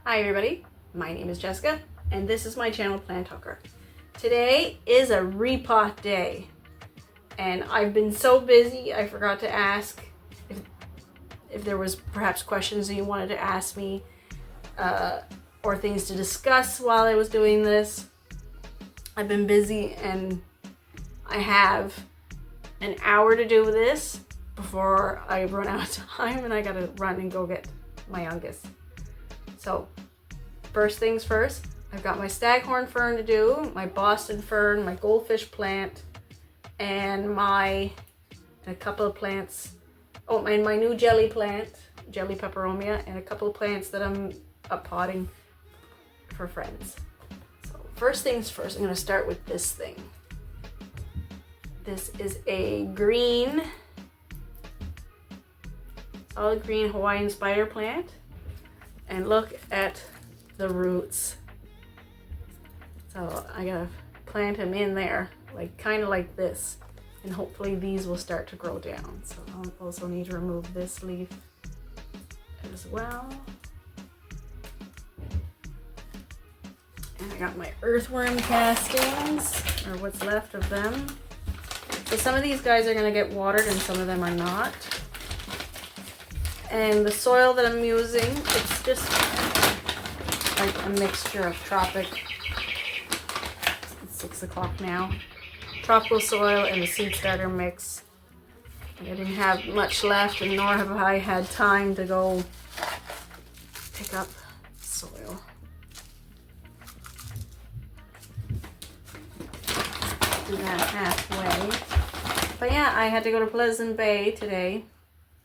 Hi everybody, my name is Jessica and this is my channel Plant Hooker. Today is a repot day and I've been so busy I forgot to ask if there was perhaps questions that you wanted to ask me or things to discuss while I was doing this. I've been busy and I have an hour to do this before I run out of time and I gotta run and go get my youngest. So first things first, I've got my staghorn fern to do, my Boston fern, my goldfish plant, and a couple of plants. Oh, and my new jelly plant, jelly peperomia, and a couple of plants that I'm potting for friends. So first things first, I'm gonna start with this thing. This is a green, solid green Hawaiian spider plant. And look at the roots. So I gotta plant them in there, like kind of like this. And hopefully these will start to grow down. So I'll also need to remove this leaf as well. And I got my earthworm castings, or what's left of them. So some of these guys are gonna get watered and some of them are not. And the soil that I'm using, it's just like a mixture of it's 6 o'clock now, tropical soil and the seed starter mix. I didn't have much left and nor have I had time to go pick up soil. Do that halfway. But yeah, I had to go to Pleasant Bay today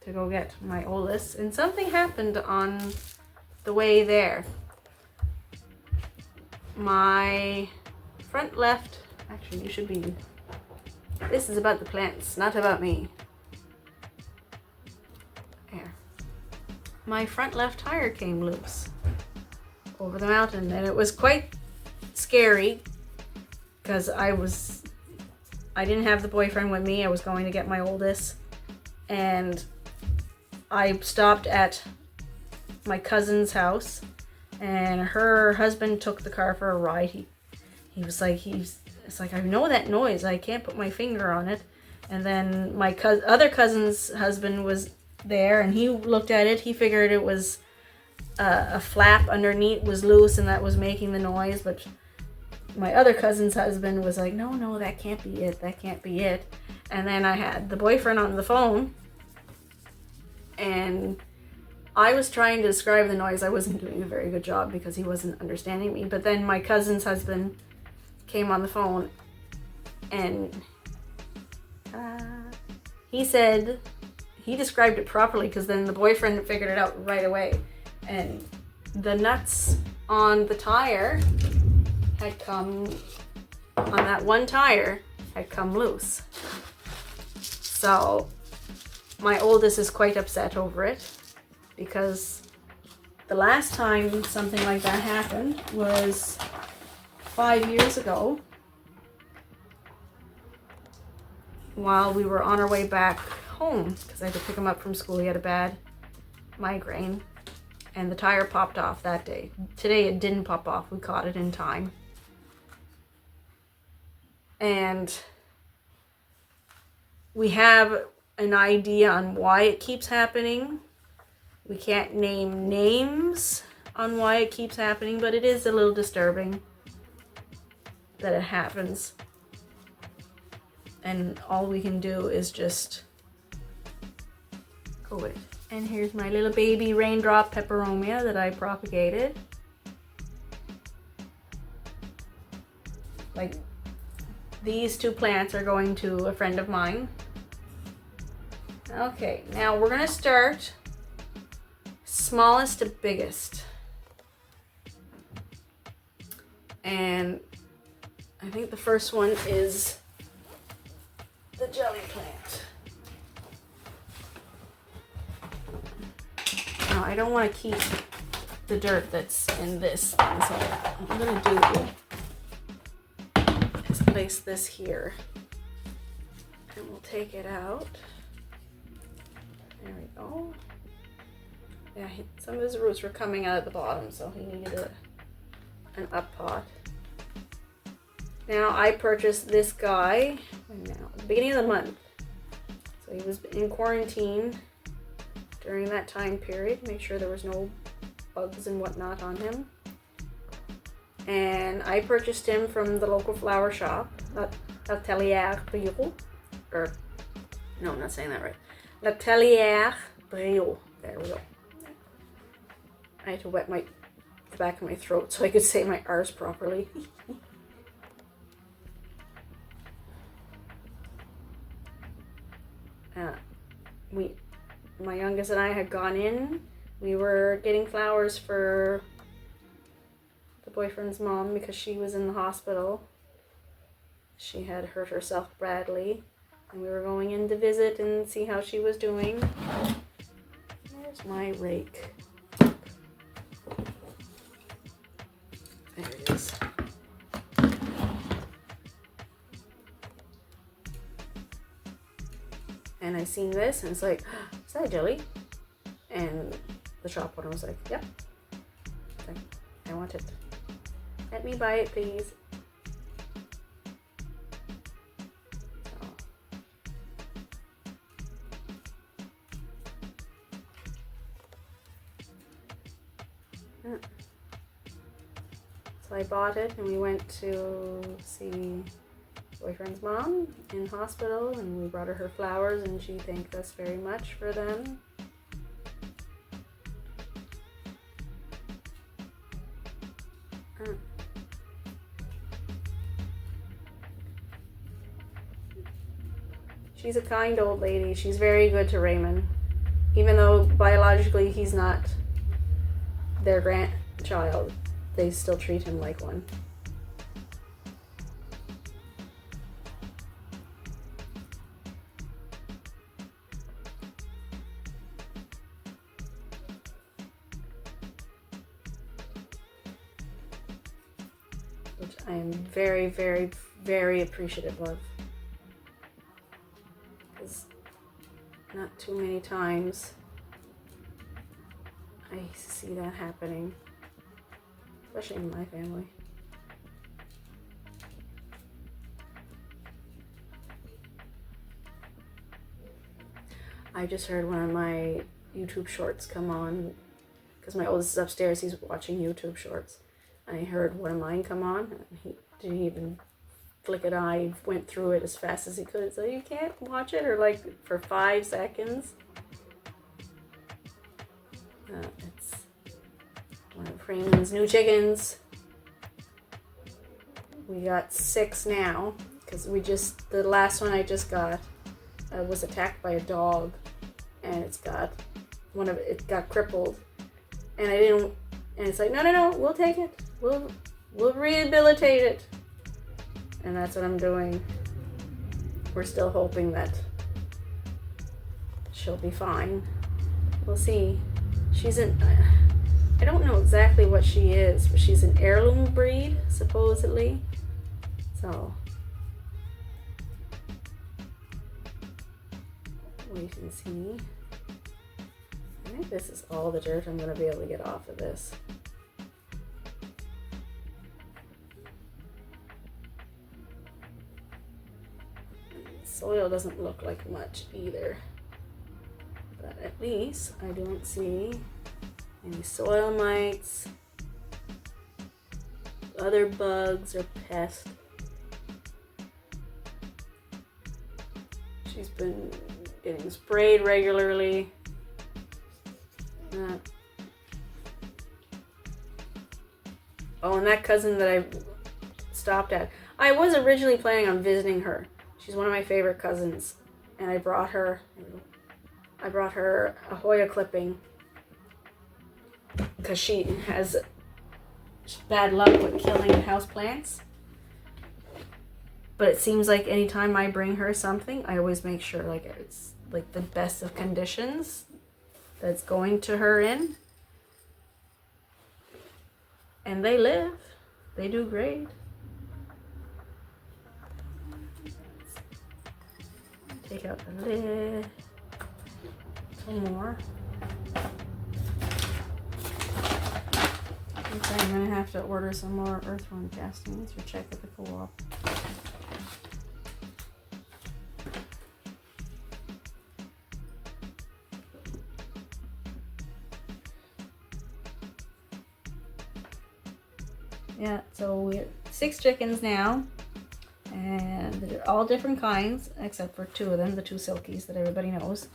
to go get my oldest, and something happened on the way there. My front left, actually this is about the plants, not about me. There. My front left tire came loose over the mountain, and it was quite scary because I didn't have the boyfriend with me. I was going to get my oldest, and I stopped at my cousin's house and her husband took the car for a ride. He was like, it's like, I know that noise, I can't put my finger on it. And then my other cousin's husband was there and he looked at it. He figured it was a flap underneath was loose and that was making the noise. But my other cousin's husband was like, no, that can't be it. That can't be it. And then I had the boyfriend on the phone. And I was trying to describe the noise. I wasn't doing a very good job because he wasn't understanding me. But then my cousin's husband came on the phone and he said, he described it properly because then the boyfriend figured it out right away. And the nuts on the tire had come, on that one tire, had come loose. So my oldest is quite upset over it because the last time something like that happened was 5 years ago while we were on our way back home because I had to pick him up from school. He had a bad migraine and the tire popped off that day. Today it didn't pop off. We caught it in time. And we have an idea on why it keeps happening. We can't name names on why it keeps happening, but it is a little disturbing that it happens. And all we can do is just go with it. And here's my little baby raindrop peperomia that I propagated. Like, these two plants are going to a friend of mine. Okay, now we're gonna start smallest to biggest. And I think the first one is the jelly plant. Now I don't want to keep the dirt that's in this, so what I'm gonna do is place this here. And we'll take it out. There we go. Yeah, some of his roots were coming out at the bottom, so he needed an up pot. Now I purchased this guy at the beginning of the month. So he was in quarantine during that time period. Make sure there was no bugs and whatnot on him. And I purchased him from the local flower shop, L'Atelier Brio. Or, no, I'm not saying that right. L'Atelier Brio. There we go. I had to wet the back of my throat so I could say my R's properly. My youngest and I had gone in. We were getting flowers for the boyfriend's mom because she was in the hospital. She had hurt herself badly. And we were going in to visit and see how she was doing. There's my rake. There it is. And I seen this and it's like, is that jelly? And the shop owner was like, yep. Like, I want it. Let me buy it, please. So I bought it and we went to see boyfriend's mom in hospital and we brought her flowers and she thanked us very much for them. She's a kind old lady. She's very good to Raymond. Even though biologically he's not their grandchild, they still treat him like one. Which I am very, very, very appreciative of. Because not too many times I see that happening, especially in my family. I just heard one of my YouTube shorts come on, because my oldest is upstairs, he's watching YouTube shorts. And I heard one of mine come on, and he didn't even flick an eye, he went through it as fast as he could. So you can't watch it, or like for 5 seconds. It's one of Raymond's new chickens. We got 6 now, because the last one I just got was attacked by a dog, and it got crippled, and and it's like, no, we'll take it, we'll rehabilitate it, and that's what I'm doing. We're still hoping that she'll be fine. We'll see. I don't know exactly what she is, but she's an heirloom breed, supposedly. So, wait and see. I think this is all the dirt I'm going to be able to get off of this. Soil doesn't look like much either. But at least I don't see any soil mites, other bugs or pests. She's been getting sprayed regularly. Oh, and that cousin that I stopped at, I was originally planning on visiting her. She's one of my favorite cousins, and I brought her a Hoya clipping because she has bad luck with killing houseplants. But it seems like anytime I bring her something, I always make sure like it's like the best of conditions that's going to her in. And they live. They do great. Take out the lid. Some more. have to order some more earthworm castings or check at the co-op. Yeah, so we have 6 chickens now, and they're all different kinds except for 2 of them, the 2 silkies that everybody knows.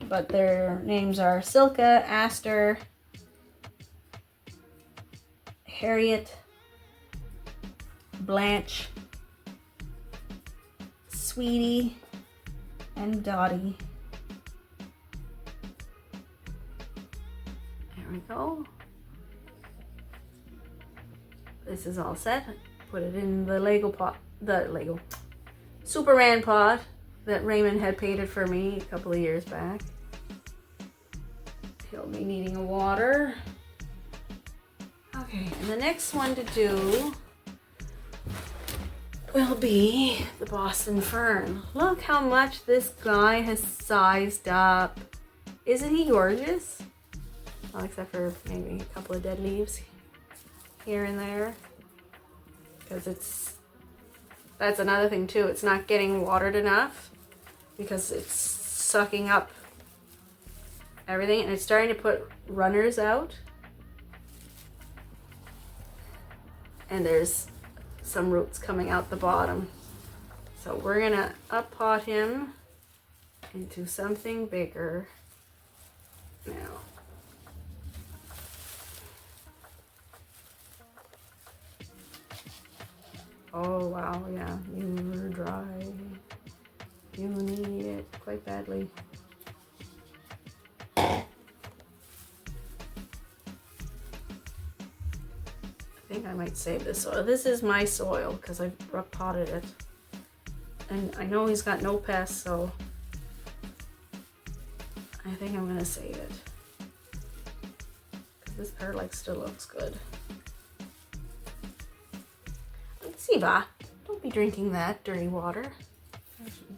But their names are Silka, Aster, Harriet, Blanche, Sweetie, and Dottie. There we go. This is all set. Put it in the Lego pot, the Superman pot that Raymond had painted for me a couple of years back. He'll be needing a water. Okay, and the next one to do will be the Boston Fern. Look how much this guy has sized up. Isn't he gorgeous? Well, except for maybe a couple of dead leaves here and there. Because that's another thing too. It's not getting watered enough because it's sucking up everything, and it's starting to put runners out. And there's some roots coming out the bottom. So we're gonna up pot him into something bigger now. Oh wow, yeah, you're dry. You need it quite badly. I think I might save this soil. This is my soil because I potted it. And I know he's got no pests, so I think I'm gonna save it. Because this perlite still looks good. Siva, don't be drinking that dirty water.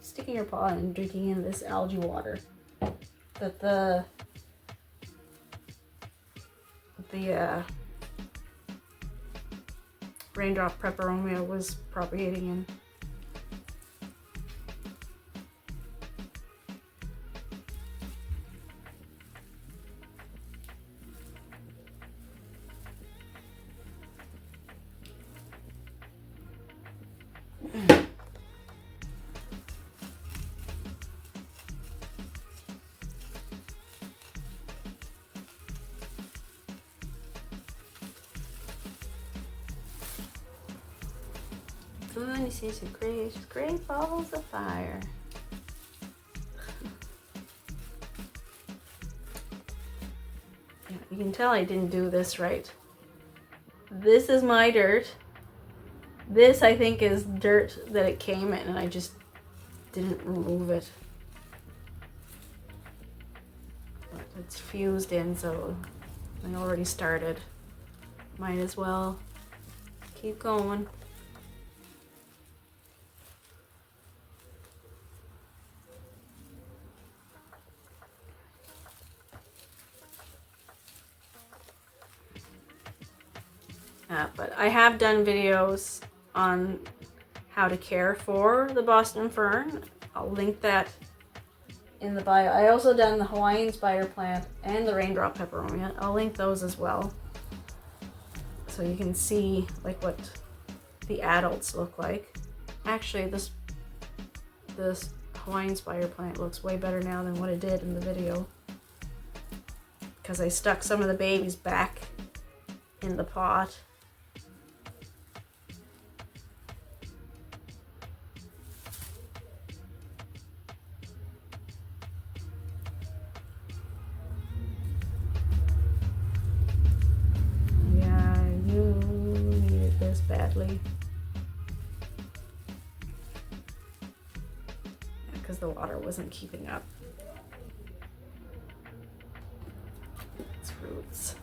Sticking your paw in and drinking in this algae water that the raindrop peperomia was propagating in. When you see some great balls of fire. Yeah, you can tell I didn't do this right. This is my dirt. This I think is dirt that it came in and I just didn't remove it. But it's fused in, so I already started. Might as well keep going. But I have done videos on how to care for the Boston Fern. I'll link that in the bio. I also done the Hawaiian spider plant and the raindrop peperomia. I'll link those as well. So you can see like what the adults look like. Actually, this Hawaiian spider plant looks way better now than what it did in the video. Because I stuck some of the babies back in the pot. Badly, because the water wasn't keeping up its roots.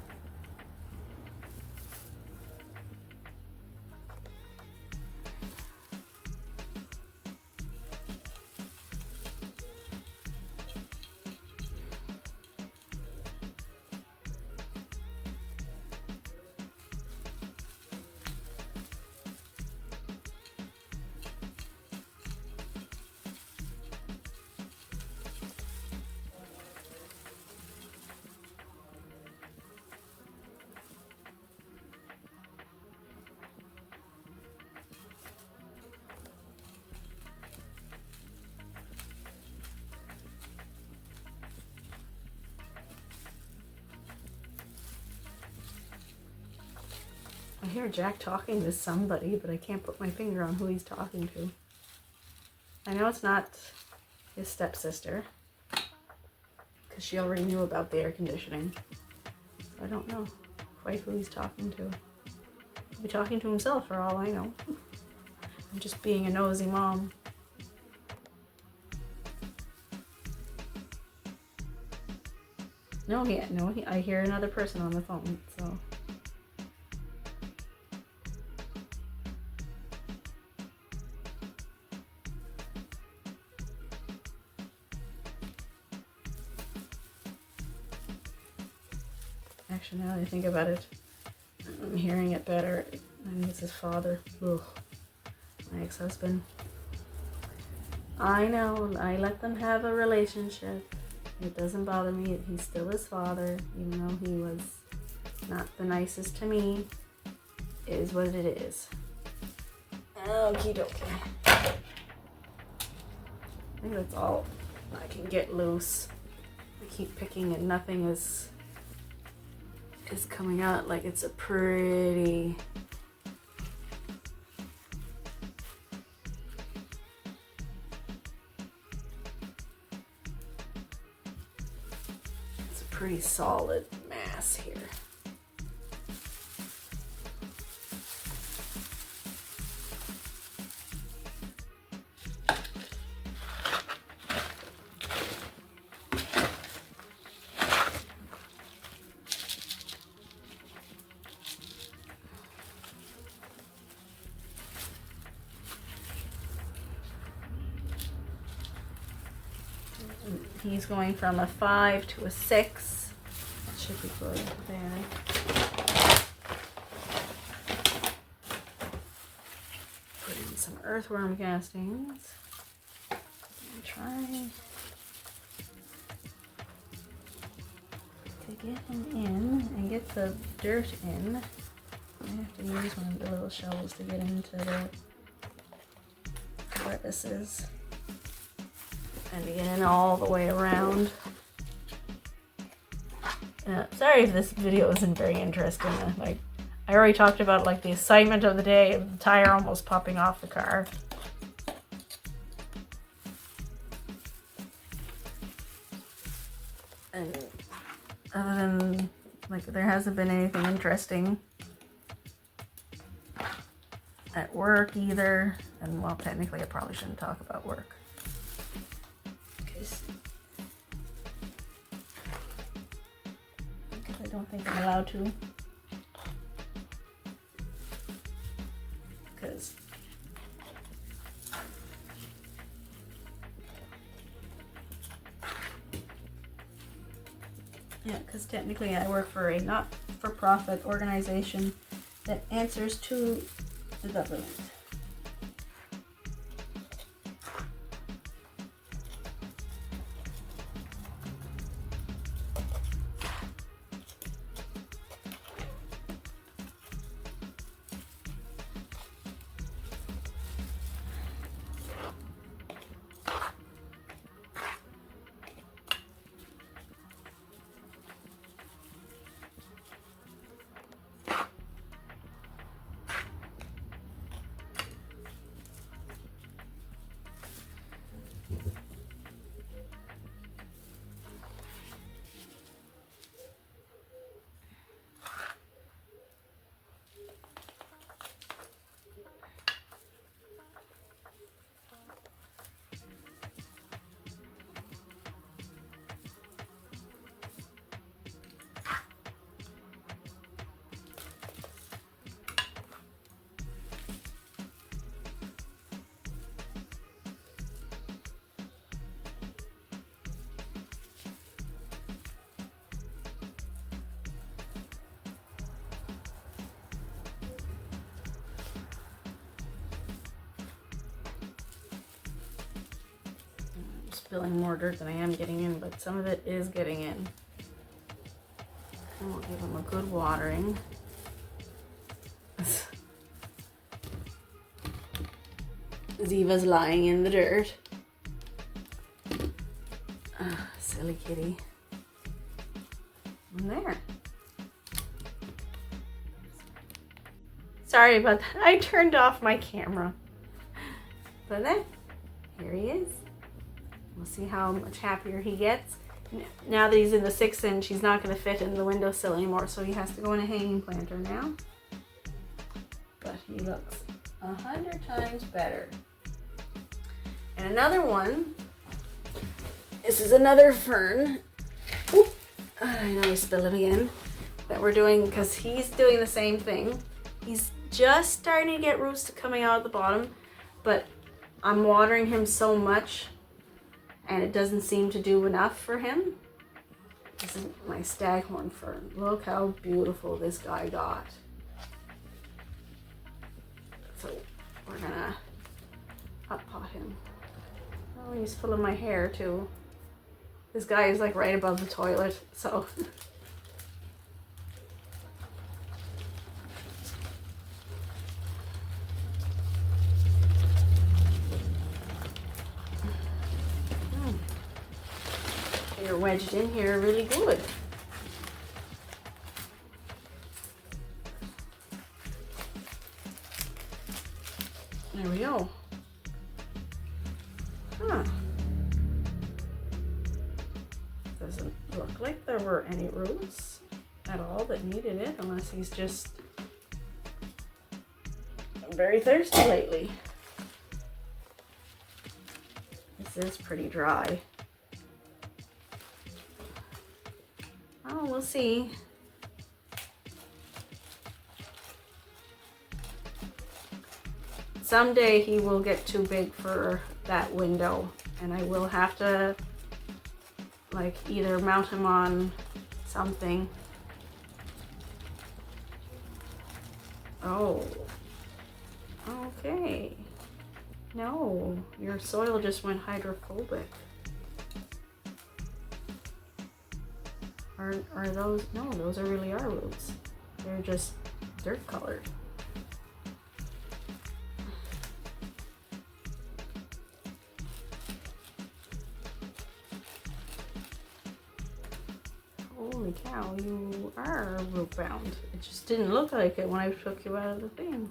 I hear Jack talking to somebody, but I can't put my finger on who he's talking to. I know it's not his stepsister, because she already knew about the air conditioning. I don't know quite who he's talking to. He'll be talking to himself for all I know. I'm just being a nosy mom. No, I hear another person on the phone, so. Actually, now that I think about it, I'm hearing it better. I think it's his father. Ugh. My ex-husband. I know, I let them have a relationship. It doesn't bother me. He's still his father, even though he was not the nicest to me. It is what it is. Okie dokie. I think that's all I can get loose. I keep picking and nothing is coming out. Like, it's a pretty... pretty solid mass here. He's going from a 5 to a 6. That should be good there. Put in some earthworm castings. And try to get him in and get the dirt in. I have to use one of the little shovels to get into the crevices. And to get in all the way around. Sorry if this video isn't very interesting. Like, I already talked about like the excitement of the day of the tire almost popping off the car. And other than, like, there hasn't been anything interesting at work either. And well, technically I probably shouldn't talk about work. I don't think I'm allowed to, because technically I work for a not-for-profit organization that answers to the government. Spilling more dirt than I am getting in, but some of it is getting in. And we'll give them a good watering. Ziva's lying in the dirt. Silly kitty. And there. Sorry about that. I turned off my camera. But then, here he is. We'll see how much happier he gets. Now that he's in the 6-inch, he's not going to fit in the windowsill anymore, so he has to go in a hanging planter now. But he looks 100 times better. And another one, this is another fern. Oop, I know I spilled it again. That we're doing, because he's doing the same thing. He's just starting to get roots coming out of the bottom, but I'm watering him so much and it doesn't seem to do enough for him. This is my staghorn fern. Look how beautiful this guy got. So we're gonna up pot him. Oh, he's full of my hair too. This guy is like right above the toilet, so. You're wedged in here really good. There we go. Huh. Doesn't look like there were any roots at all that needed it, unless he's just very thirsty lately. This is pretty dry. Oh, we'll see. Someday he will get too big for that window, and I will have to like either mount him on something. Oh, okay. No, your soil just went hydrophobic. Are those? No, those are really our roots. They're just dirt colored. Holy cow, you are root bound. It just didn't look like it when I took you out of the thing.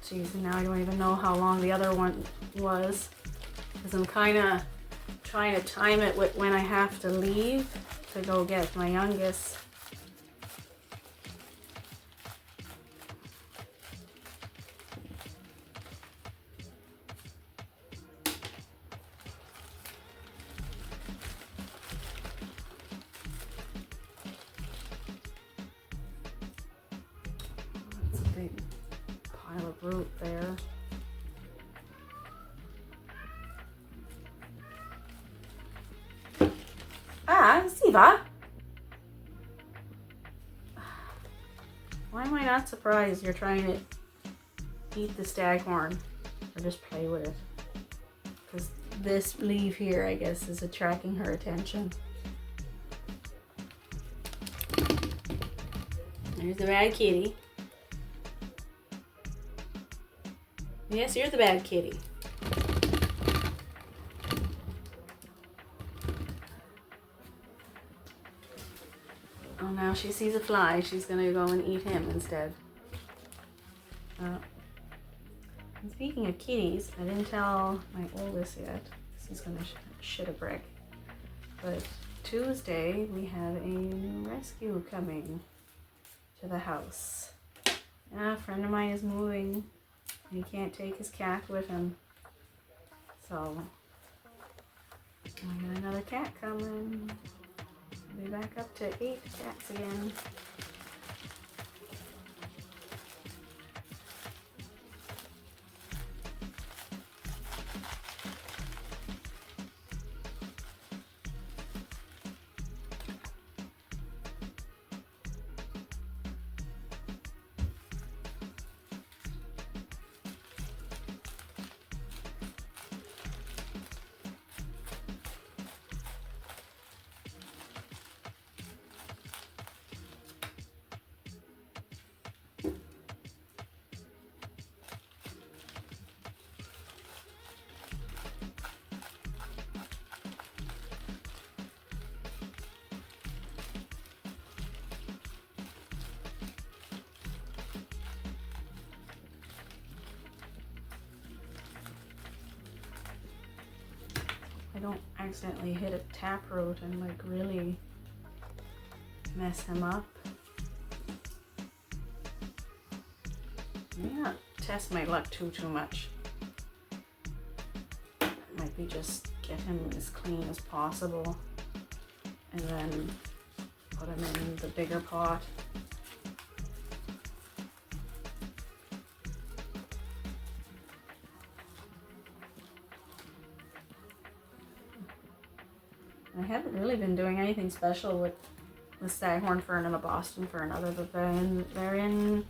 Jeez, and now I don't even know how long the other one was, because I'm kind of trying to time it with when I have to leave to go get my youngest. That's a big pile of root there. Ah, Siva! Why am I not surprised you're trying to eat the staghorn or just play with it? Because this leaf here, I guess, is attracting her attention. There's the bad kitty. Yes, you're the bad kitty. Oh, now she sees a fly. She's gonna go and eat him instead. And speaking of kitties, I didn't tell my oldest yet. He's gonna shit a brick. But Tuesday, we have a new rescue coming to the house. Yeah, a friend of mine is moving. He can't take his cat with him. So, I got another cat coming. We'll be back up to 8 cats again. I don't accidentally hit a taproot and like really mess him up. May not test my luck too much. Might be just get him as clean as possible and then put him in the bigger pot. I haven't really been doing anything special with the staghorn fern and the Boston fern other than they're in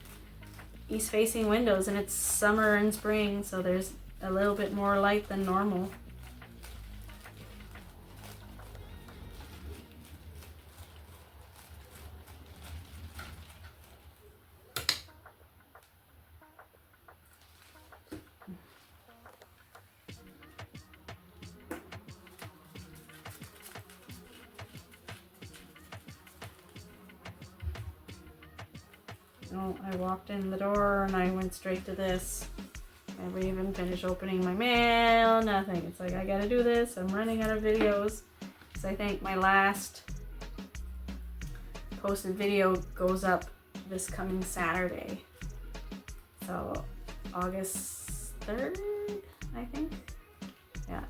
east-facing windows and it's summer and spring, so there's a little bit more light than normal. Oh, I walked in the door and I went straight to this. Never even finished opening my mail, nothing. It's like, I gotta do this. I'm running out of videos. So I think my last posted video goes up this coming Saturday. So August 3rd, I think. Yeah.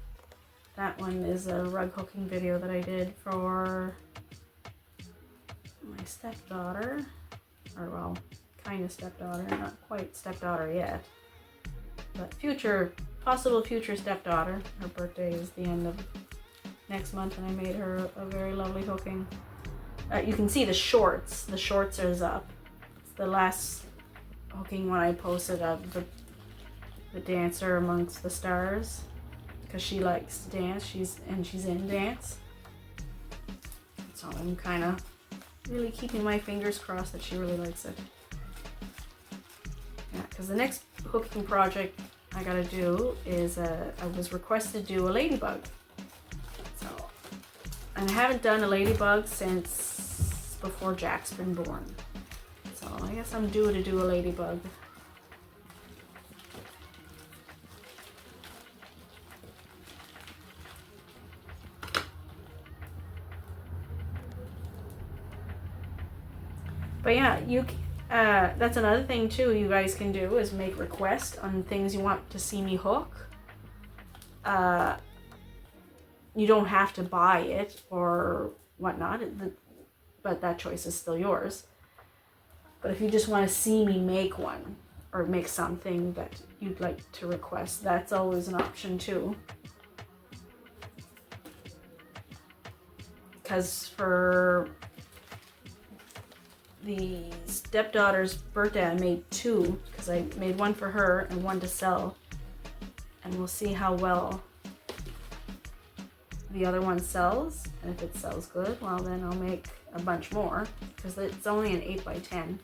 That one is a rug hooking video that I did for my stepdaughter. Or well, kind of stepdaughter, not quite stepdaughter yet, but possible future stepdaughter. Her birthday is the end of next month and I made her a very lovely hooking. You can see the shorts is up. It's the last hooking one I posted of the dancer amongst the stars, because she likes to dance, she's in dance. So I'm kind of really keeping my fingers crossed that she really likes it. Yeah, because the next hooking project I gotta do is I was requested to do a ladybug. So, and I haven't done a ladybug since before Jack's been born. So I guess I'm due to do a ladybug. But yeah, that's another thing too you guys can do, is make requests on things you want to see me hook. You don't have to buy it or whatnot, but that choice is still yours. But if you just want to see me make one or make something that you'd like to request, that's always an option too. Because for the stepdaughter's birthday, I made 2, because I made one for her and one to sell, and we'll see how well the other one sells, and if it sells good, well then I'll make a bunch more, because it's only an 8x10.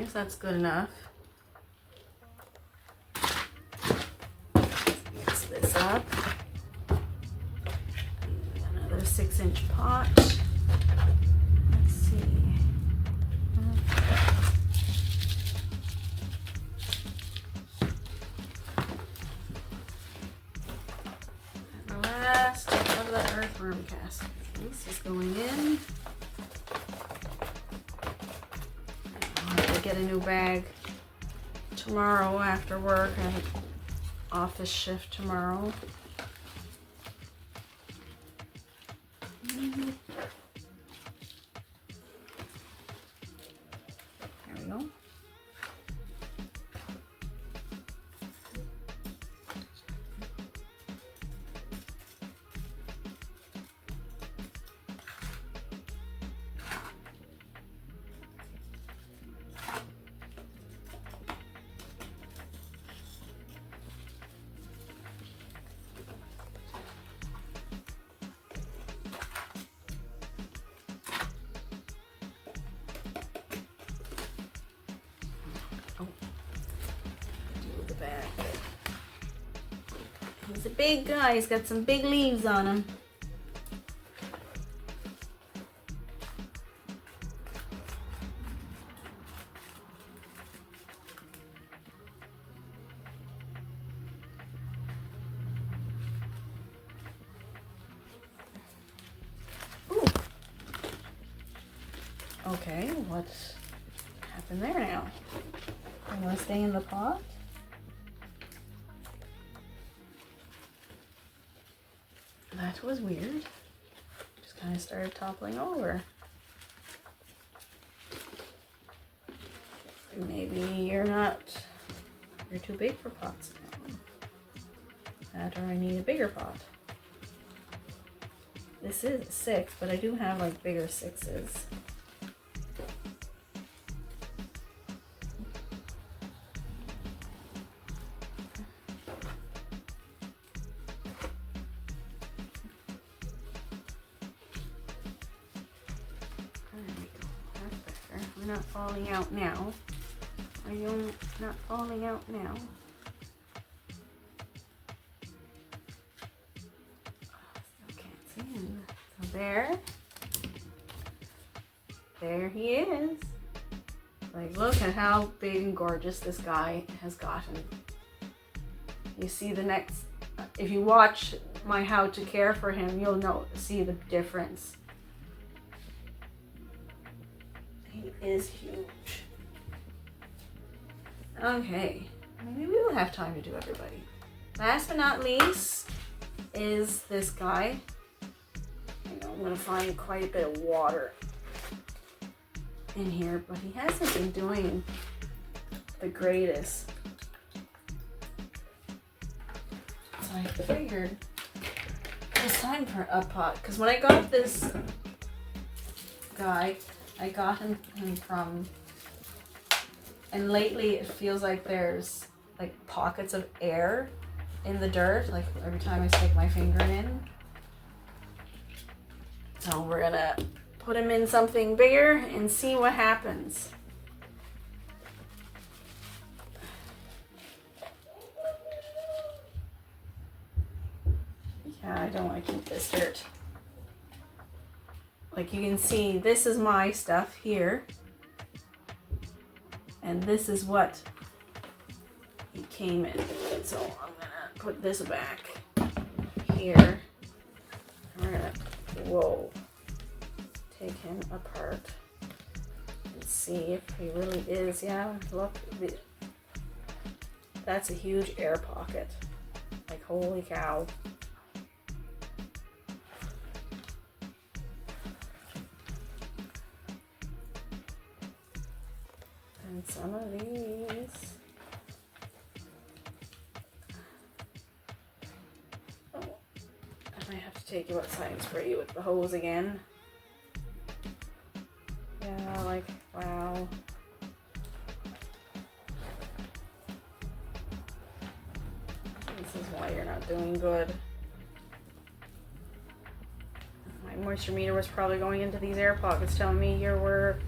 Okay, so that's good enough. Mix this up. Another 6-inch pot. Let's see. And the last of the earthworm cast. This is going in. I'll have to get a new bag tomorrow after work. I have an office shift tomorrow. There we go. Back. He's a big guy. He's got some big leaves on him. Ooh. Okay, what happened there now? I want to stay in the pot. That was weird. Just kind of started toppling over. Maybe you're too big for pots now. That or I need a bigger pot. This is a 6, but I do have like bigger 6s. We're not falling out now. Are you not falling out now? Still can't see him. So there he is. Like, look at how big and gorgeous this guy has gotten. You see the next, if you watch my how to care for him, you'll see the difference. Is huge. Okay, maybe we will have time to do everybody. Last but not least is this guy. I know I'm gonna find quite a bit of water in here, but he hasn't been doing the greatest. So I figured it's time for a pot, because when I got this guy, I got him from, and lately it feels like there's like pockets of air in the dirt, like every time I stick my finger in. So we're gonna put him in something bigger and see what happens. Yeah, I don't want to keep this dirt. Like you can see, this is my stuff here. And this is what he came in. So I'm gonna put this back here. We're gonna, take him apart and see if he really is. Yeah, look, that's a huge air pocket. Like, holy cow. And some of these. Oh, I might have to take you outside and spray you with the hose again. Yeah, like, wow. This is why you're not doing good. My moisture meter was probably going into these air pockets telling me you were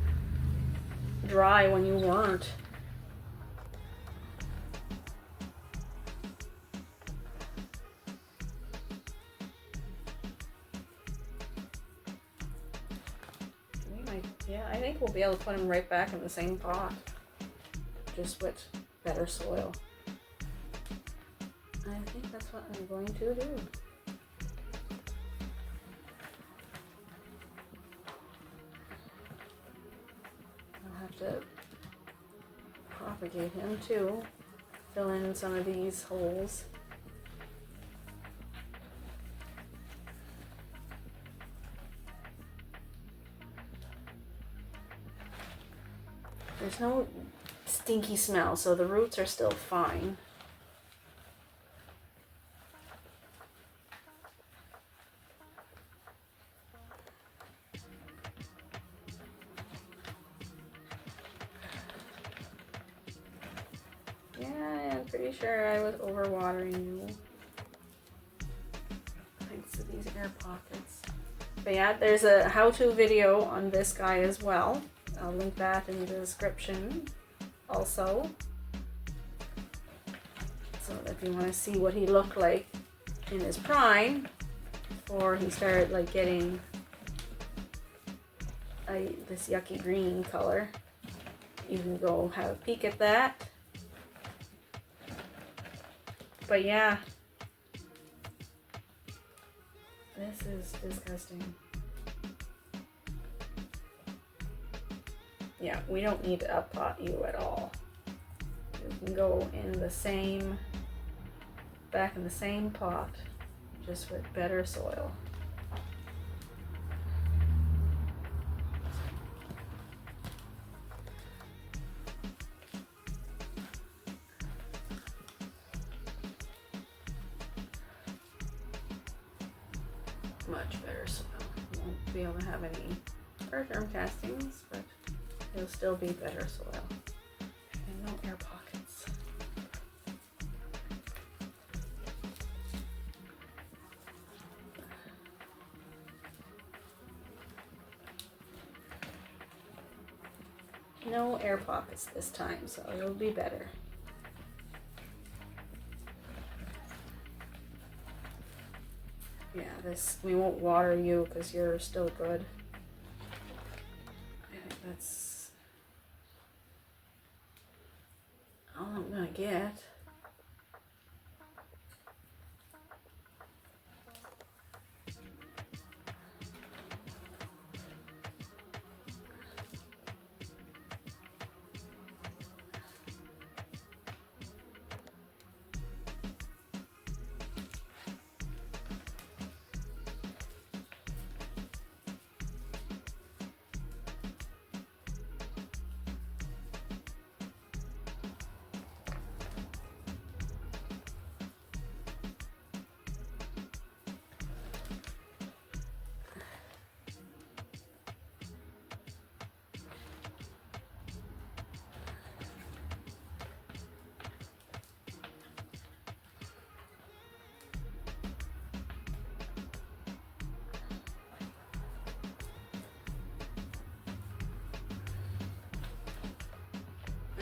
dry when you weren't. Yeah, I think we'll be able to put them right back in the same pot, just with better soil. I think that's what I'm going to do. I'll have to propagate him too, fill in some of these holes. There's no stinky smell, so the roots are still fine. Yeah, I'm pretty sure I was overwatering you. Thanks to these air pockets. But yeah, there's a how-to video on this guy as well. I'll link that in the description also. So if you want to see what he looked like in his prime, before he started like getting this yucky green color, you can go have a peek at that. But yeah, this is disgusting. Yeah, we don't need to up-pot you at all. You can go in the same, back in the same pot, just with better soil. Much better soil. You won't be able to have any earthworm castings, but it'll still be better soil. And no air pockets. No air pockets this time, so it'll be better. Yeah, this, we won't water you because you're still good. I think that's all I'm gonna get.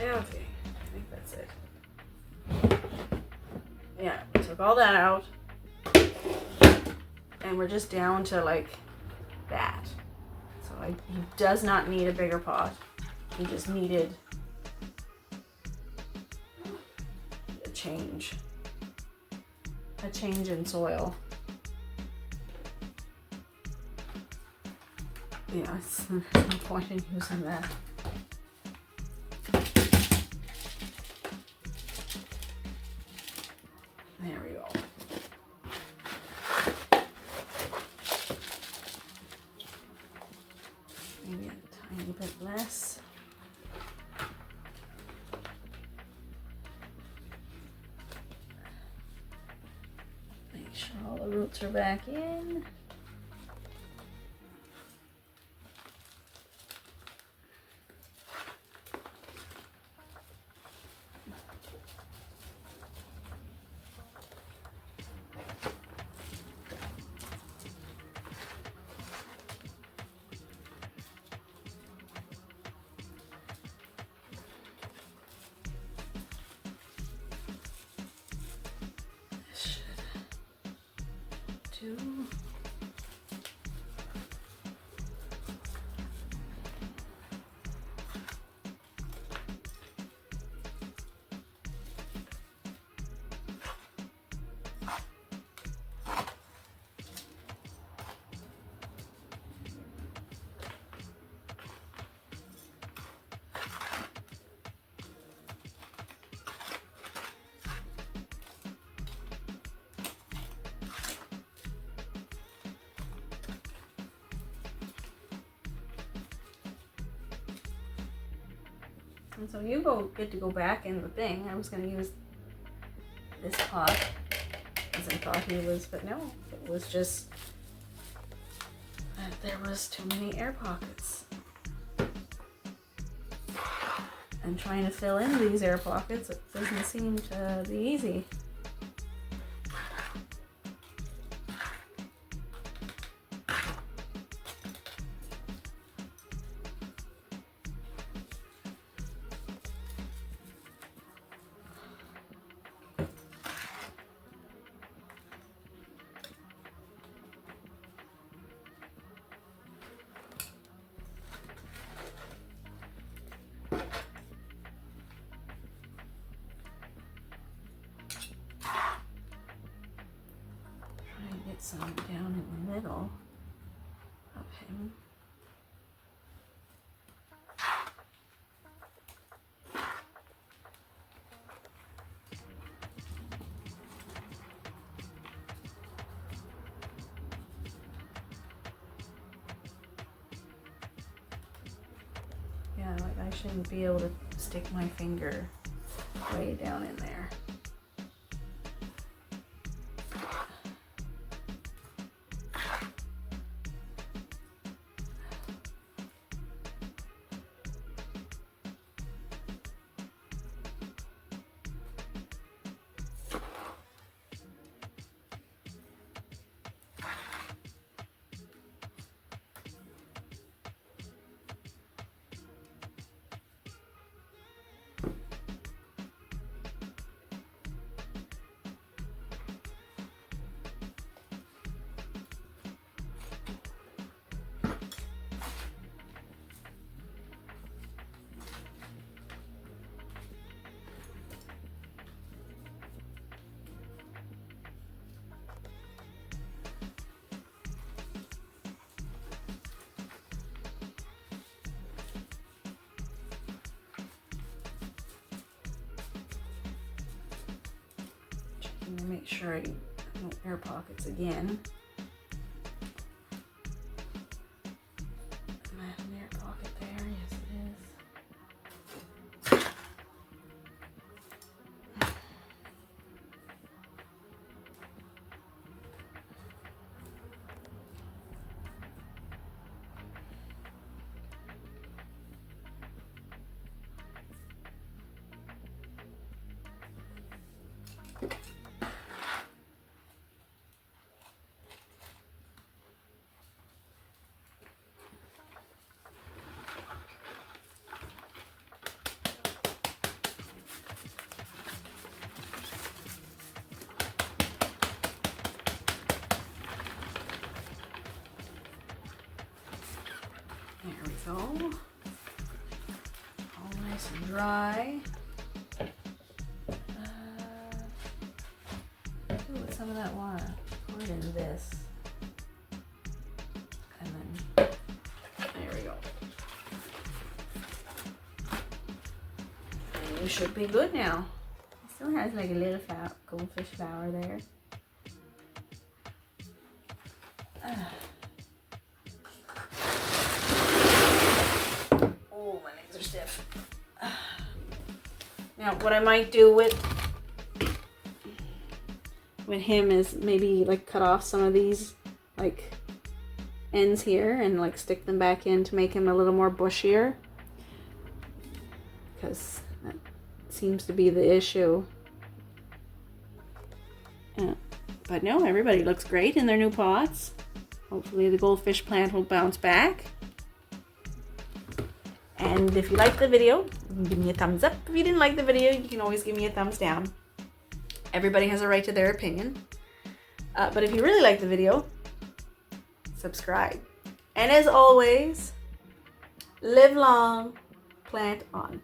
Okay, I think that's it. Yeah, took all that out. And we're just down to like that. So he does not need a bigger pot. He just needed a change. A change in soil. Yeah, there's no point in using that. There we go. Maybe a tiny bit less. Make sure all the roots are back in. 2. And so you get to go back in the thing. I was going to use this pot as I thought he was, but no, it was just that there was too many air pockets. And trying to fill in these air pockets, it doesn't seem to be easy. Get some down in the middle of him. Yeah, like I shouldn't be able to stick my finger way down in there. I'm gonna make sure I don't air pockets again. Am I have an air pocket there? Yes, it is. There we go. All nice and dry. With some of that water, pour it in this. And then, there we go. And you should be good now. It still has like a little goldfish flower there. Oh, my legs are stiff. Now, what I might do with him is maybe like cut off some of these like ends here and like stick them back in to make him a little more bushier, because that seems to be the issue. But no, everybody looks great in their new pots. Hopefully the goldfish plant will bounce back. And if you liked the video, give me a thumbs up. If you didn't like the video, you can always give me a thumbs down. Everybody has a right to their opinion. But if you really like the video, subscribe. And as always, live long, plant on.